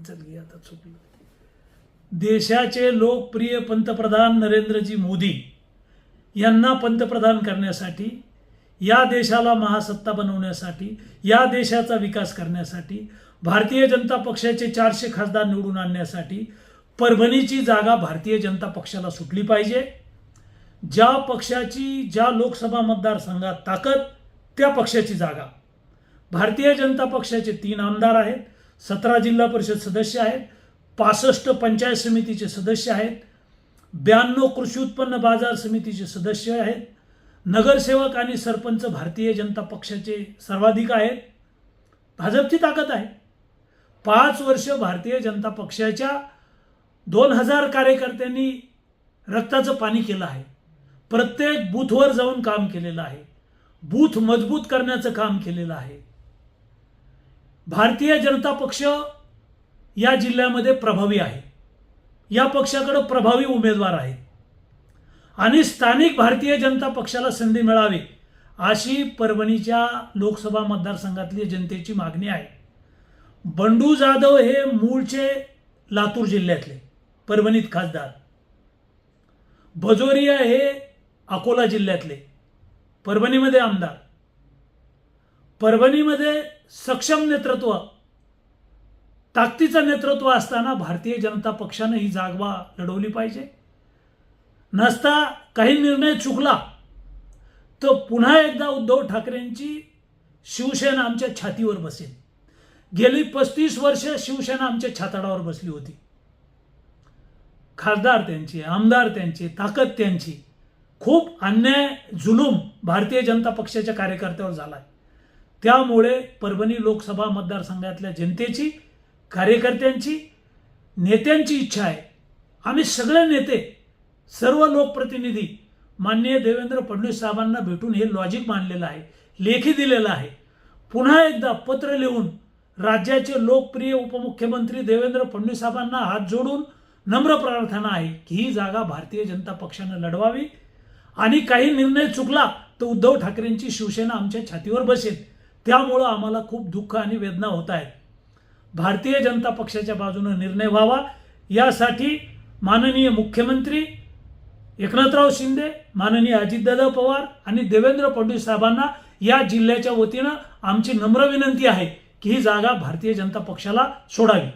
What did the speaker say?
चल घे आता चुकलं. देशाचे लोकप्रिय पंतप्रधान नरेंद्रजी मोदी यांना पंतप्रधान करण्यासाठी, या देशाला महासत्ता बनवण्यासाठी, या देशाचा विकास करण्यासाठी, भारतीय जनता पक्षाचे 400 खासदार निवडून आणण्यासाठी परभणीची जागा भारतीय जनता पक्षाला सुटली पाहिजे. ज्या पक्षाची ज्या लोकसभा मतदारसंघात ताकद त्या पक्षाची जागा. भारतीय जनता पक्षाचे 3 आमदार आहेत, 17 जिल्हा परिषद सदस्य आहेत, 65 पंचायत समितीचे सदस्य आहेत, 92 कृषी उत्पन्न बाजार समितीचे सदस्य आहेत, नगरसेवक आणि सरपंच भारतीय जनता पक्षाचे सर्वाधिक आहेत. भाजपची ताकद आहे. 5 वर्ष भारतीय जनता पक्षाच्या 2000 कार्यकर्त्यांनी रक्ताचं पाणी केलं आहे. प्रत्येक बूथवर जाऊन काम केलेलं आहे. बूथ मजबूत करण्याचं काम केलेलं आहे. भारतीय जनता पक्ष या जिल्ह्यामध्ये प्रभावी आहे. या पक्षाकडे प्रभावी उमेदवार आहेत आणि स्थानिक भारतीय जनता पक्षाला संधी मिळावी अशी परभणीच्या लोकसभा मतदारसंघातली जनतेची मागणी आहे. बंडू जाधव हे मूळचे लातूर जिल्ह्यातले, परभणीत खासदार. भजोरिया हे अकोला जिल्ह्यातले, परभणीमध्ये आमदार. परभणीमध्ये सक्षम नेतृत्व, ताकदीचं नेतृत्व असताना भारतीय जनता पक्षाने ही जागा लढवली पाहिजे. नसता काही निर्णय चुकला तर पुन्हा एकदा उद्धव ठाकरेंची शिवसेना आमच्या छातीवर बसेल. गेली 35 वर्ष शिवसेना आमच्या छाताडावर बसली होती. खासदार त्यांचे, आमदार त्यांचे, ताकद त्यांची. खूप अन्याय, जुलूम भारतीय जनता पक्षाच्या कार्यकर्त्यावर झाला आहे. त्यामुळे परभणी लोकसभा मतदारसंघातल्या जनतेची, कार्यकर्त्यांची, नेत्यांची इच्छा आहे, आम्ही सगळे नेते, सर्व लोकप्रतिनिधी माननीय देवेंद्र फडणवीस साहेबांना भेटून हे लॉजिक मांडलेलं आहे, लेखी दिलेलं आहे. पुन्हा एकदा पत्र लिहून राज्याचे लोकप्रिय उपमुख्यमंत्री देवेंद्र फडणवीस साहेबांना हात जोडून नम्र प्रार्थना आहे की ही जागा भारतीय जनता पक्षाने लढवावी आणि काही निर्णय चुकला तर उद्धव ठाकरेंची शिवसेना आमच्या छातीवर बसेल. त्यामुळं आम्हाला खूप दुःख आणि वेदना होत आहेत. भारतीय जनता पक्षाच्या बाजूने निर्णय व्हावा यासाठी माननीय मुख्यमंत्री एकनाथराव शिंदे, माननीय अजितदादा पवार आणि देवेंद्र फडणवीस साहेबांना या जिल्ह्याच्या वतीनं आमची नम्र विनंती आहे की ही जागा भारतीय जनता पक्षाला सोडावी.